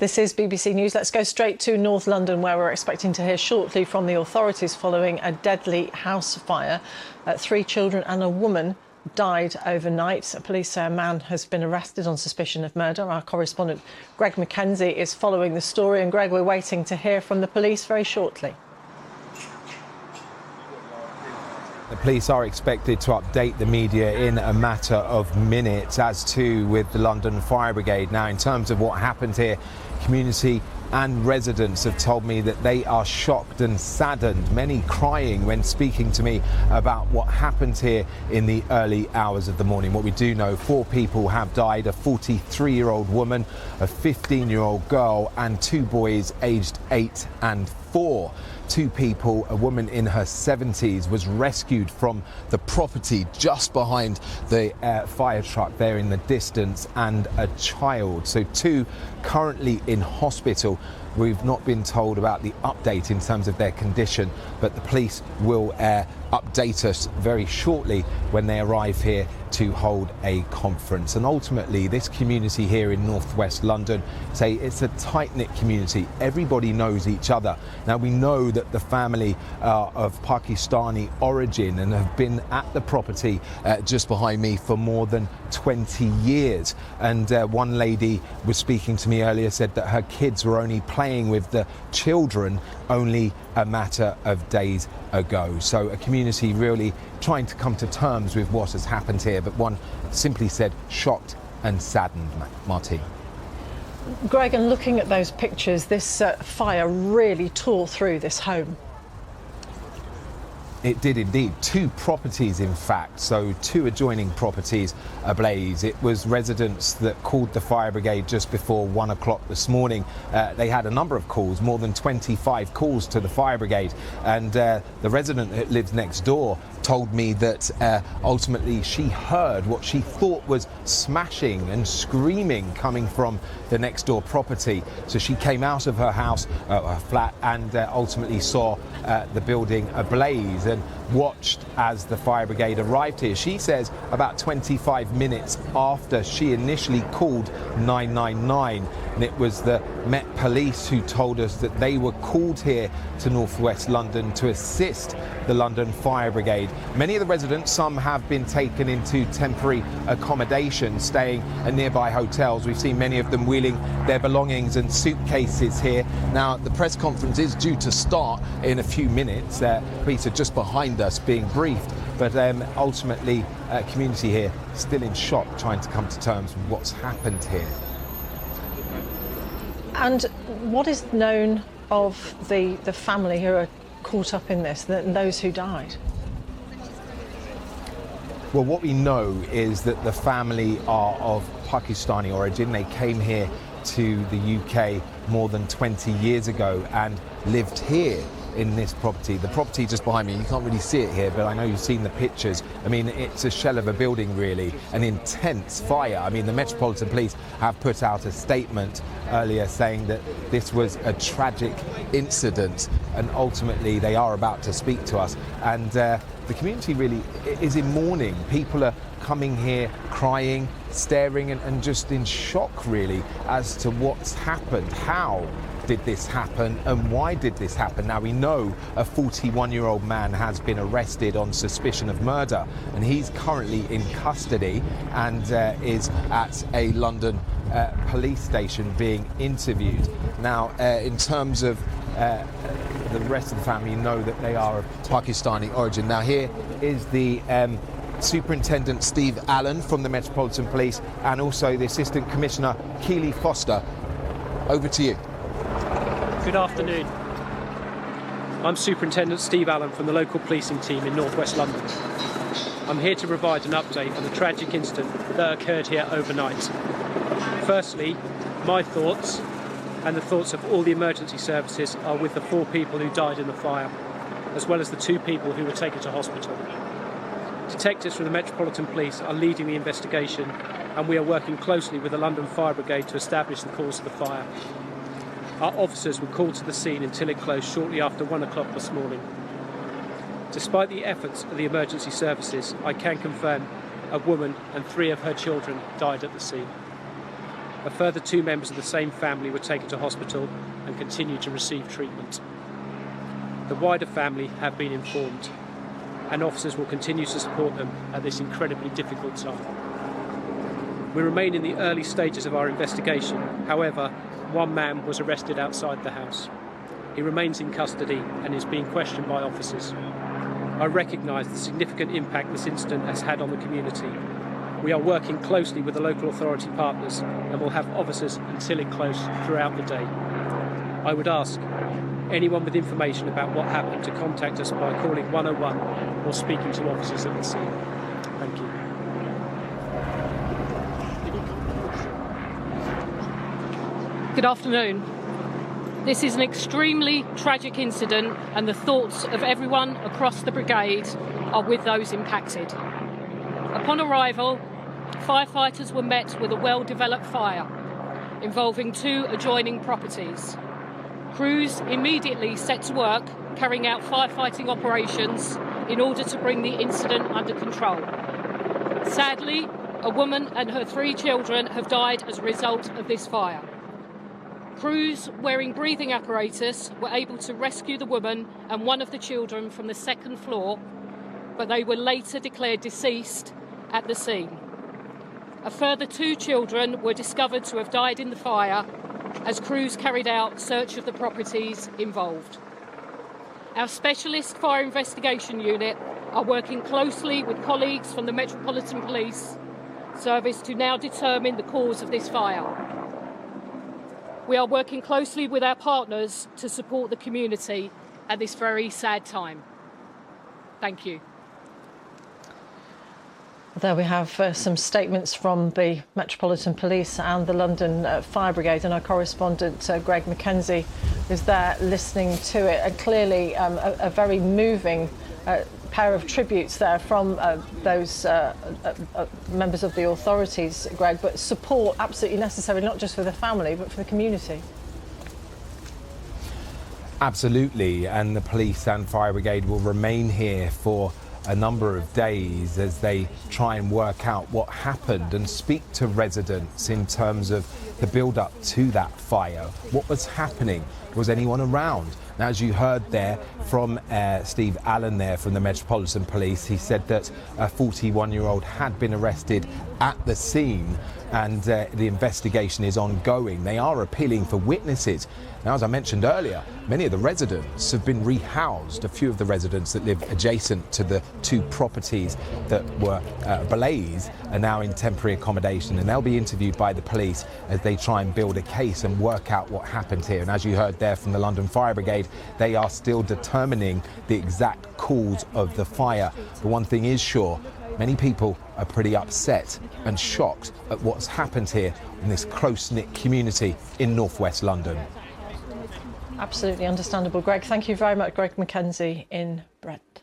This is BBC News. Let's go straight to North London, where we're expecting to hear shortly from the authorities following a deadly house fire. 3 children and a woman died overnight. Police say a man has been arrested on suspicion of murder. Our correspondent Greg Mackenzie is following the story. And Greg, we're waiting to hear from the police very shortly. The police are expected to update the media in a matter of minutes, as too with the London Fire Brigade. Now, in terms of what happened here, community and residents have told me that they are shocked and saddened, many crying when speaking to me about what happened here in the early hours of the morning. What we do know, 4 people have died, a 43-year-old woman, a 15-year-old girl and 2 boys aged 8 and 4. 2 people, a woman in her 70s, was rescued from the property just behind the fire truck there in the distance, and a child. So 2 currently in hospital. We've not been told about the update in terms of their condition, but the police will update us very shortly when they arrive here to hold a conference. And ultimately, this community here in northwest London, say it's a tight-knit community. Everybody knows each other. Now, we know that the family are of Pakistani origin and have been at the property just behind me for more than 20 years. And one lady was speaking to me earlier, said that her kids were only playing with the children only a matter of days ago. So a community really trying to come to terms with what has happened here, but one simply said shocked and saddened. Martine. Greg, and looking at those pictures, this fire really tore through this home. It did indeed. 2 properties, in fact, so 2 adjoining properties ablaze. It was residents that called the fire brigade just before 1 o'clock this morning. They had a number of calls, more than 25 calls to the fire brigade, and the resident that lives next door told me that ultimately she heard what she thought was smashing and screaming coming from the next door property. So she came out of her house, her flat, and ultimately saw the building ablaze and watched as the fire brigade arrived here. She says about 25 minutes after she initially called 999, and it was the Met Police who told us that they were called here to northwest London to assist the London Fire Brigade. Many of the residents, some have been taken into temporary accommodation, staying at nearby hotels. We've seen many of them wheeling their belongings and suitcases here. Now, the press conference is due to start in a few minutes. Police are just behind us being briefed, but ultimately community here still in shock, trying to come to terms with what's happened here. And what is known of the family who are caught up in this, those who died? Well, what we know is that the family are of Pakistani origin. They came here to the UK more than 20 years ago and lived here in this property. The property just behind me, you can't really see it here, but I know you've seen the pictures. I mean, it's a shell of a building, really. An intense fire. I mean, the Metropolitan Police have put out a statement earlier saying that this was a tragic incident, and ultimately they are about to speak to us. And the community really is in mourning. People are coming here crying, staring, and just in shock, really, as to what's happened. How did this happen, and why did this happen? Now, we know a 41-year-old man has been arrested on suspicion of murder, and he's currently in custody and is at a London police station being interviewed. Now, in terms of the rest of the family, know that they are of Pakistani origin. Now, here is the Superintendent Steve Allen from the Metropolitan Police, and also the Assistant Commissioner Keely Foster. Over to you. Good afternoon. I'm Superintendent Steve Allen from the local policing team in northwest London. I'm here to provide an update on the tragic incident that occurred here overnight. Firstly, my thoughts and the thoughts of all the emergency services are with the 4 people who died in the fire, as well as the 2 people who were taken to hospital. Detectives from the Metropolitan Police are leading the investigation, and we are working closely with the London Fire Brigade to establish the cause of the fire. Our officers were called to the scene until it closed shortly after 1 o'clock this morning. Despite the efforts of the emergency services, I can confirm a woman and 3 of her children died at the scene. A further 2 members of the same family were taken to hospital and continue to receive treatment. The wider family have been informed, and officers will continue to support them at this incredibly difficult time. We remain in the early stages of our investigation. However, 1 man was arrested outside the house. He remains in custody and is being questioned by officers. I recognise the significant impact this incident has had on the community. We are working closely with the local authority partners and will have officers until it close throughout the day. I would ask anyone with information about what happened to contact us by calling 101 or speaking to officers at the scene. Thank you. Good afternoon. This is an extremely tragic incident, and the thoughts of everyone across the brigade are with those impacted. Upon arrival, firefighters were met with a well-developed fire involving 2 adjoining properties. Crews immediately set to work carrying out firefighting operations in order to bring the incident under control. Sadly, a woman and her 3 children have died as a result of this fire. Crews wearing breathing apparatus were able to rescue the woman and 1 of the children from the 2nd floor, but they were later declared deceased at the scene. A further 2 children were discovered to have died in the fire as crews carried out search of the properties involved. Our specialist fire investigation unit are working closely with colleagues from the Metropolitan Police Service to now determine the cause of this fire. We are working closely with our partners to support the community at this very sad time. Thank you. There we have some statements from the Metropolitan Police and the London Fire Brigade, and our correspondent Greg Mackenzie is there listening to it. And clearly a very moving pair of tributes there from those members of the authorities, Greg, but support absolutely necessary, not just for the family, but for the community. Absolutely, and the police and fire brigade will remain here for a number of days as they try and work out what happened and speak to residents in terms of the build-up to that fire. What was happening? Was anyone around? Now, as you heard there from Steve Allen there from the Metropolitan Police, he said that a 41-year-old had been arrested at the scene and the investigation is ongoing. They are appealing for witnesses. Now, as I mentioned earlier, many of the residents have been rehoused. A few of the residents that live adjacent to the 2 properties that were ablaze are now in temporary accommodation, and they'll be interviewed by the police as they try and build a case and work out what happened here. And as you heard there from the London Fire Brigade, they are still determining the exact cause of the fire. But one thing is sure, many people are pretty upset and shocked at what's happened here in this close-knit community in northwest London. Absolutely understandable, Greg. Thank you very much, Greg Mackenzie in Brent.